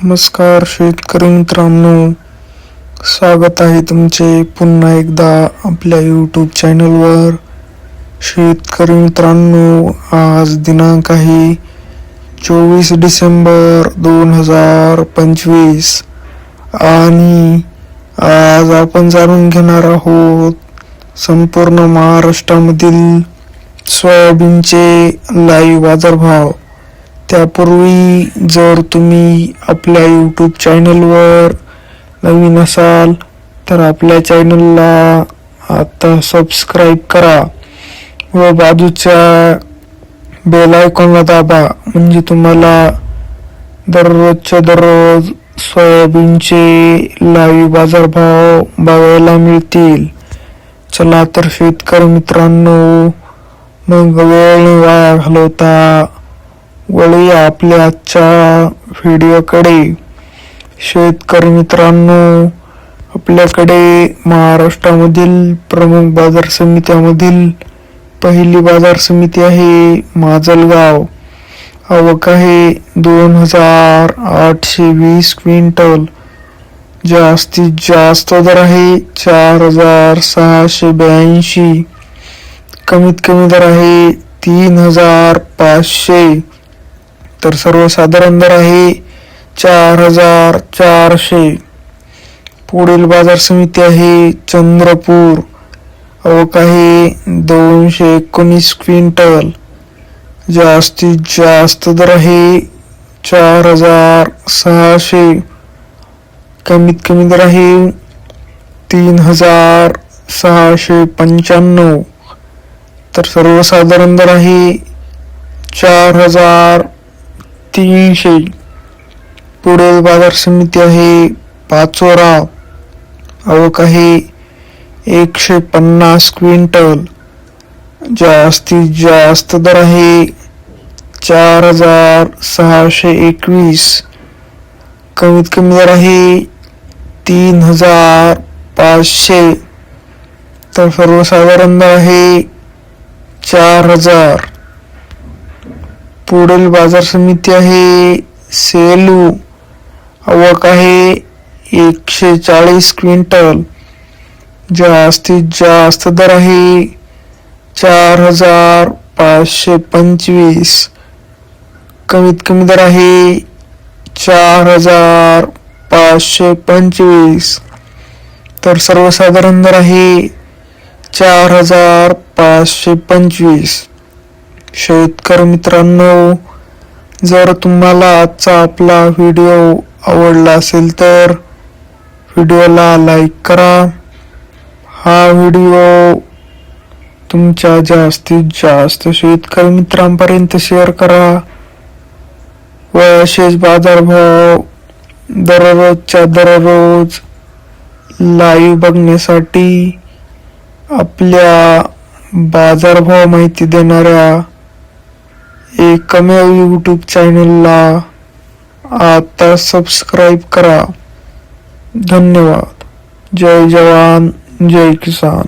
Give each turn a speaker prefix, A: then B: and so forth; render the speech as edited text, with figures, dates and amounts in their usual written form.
A: नमस्कार शेतकरी मित्रांनो, स्वागत आहे तुमचे पुन्हा एकदा आपल्या यूट्यूब चॅनलवर. शेतकरी मित्रांनो, आज दिनांक आहे 24 डिसेंबर 2025 आणि आज आपण जाणून घेणार आहोत संपूर्ण महाराष्ट्रामधील सोयाबीनचे लाईव्ह बाजारभाव. त्यापूर्वी जर तुम्ही आपल्या यूट्यूब चॅनलवर नवीन असाल तर आपल्या चॅनलला आता सबस्क्राईब करा व बाजूच्या बेल आयकॉनला दाबा, म्हणजे तुम्हाला दररोजच्या दररोज सोयाबीनचे लाईव्ह बाजारभाव बघायला मिळतील. चला तर शेतकरी मित्रांनो, मग वेळ वाया घालवता वळूया आपल्या आजच्या व्हिडिओकडे. शेतकरी मित्रांनो, आपल्याकडे महाराष्ट्रामधील प्रमुख बाजार समित्यामधील पहिली बाजार समिती आहे माजलगाव. आवक आहे 2820 क्विंटल. जास्तीत जास्त दर आहे 4682. कमीत कमी दर आहे 3500. तर सर्वसाधारण दर आहे 4400. पुढील बाजार समिती आहे चंद्रपूर. आवक आहे 219 क्विंटल. जास्तीत जास्त दर आहे 4600. कमीत कमी दर आहे 3695. तर सर्वसाधारण दर आहे 4300. पुढील बाजार समिती आहे पाचोरा. आवक आहे 150 क्विंटल. जास्तीत जास्त दर आहे 4621. कमीत कमी दर आहे 3500. तर सर्वसाधारण दर आहे 4000. पुढील बाजार समिती आहे सेलू. आवक आहे 140 क्विंटल. जास्तीत जास्त दर आहे 4525. कमीत कमी दर आहे 4525. तर सर्वसाधारण दर आहे 4525. शेतकरी मित्रांनो, जर तुम्हाला आजचा आपला व्हिडिओ आवडला असेल तर व्हिडिओला लाईक करा. हा व्हिडिओ तुमच्या जास्तीत जास्त शेतकरी मित्रांपर्यंत शेअर करा व असेच बाजारभाव दररोजच्या दररोज लाईव्ह बघण्यासाठी आपल्या बाजारभाव माहिती देणाऱ्या एकमेव यूट्यूब चॅनलला आता सबस्क्राईब करा. धन्यवाद. जय जवान, जय किसान.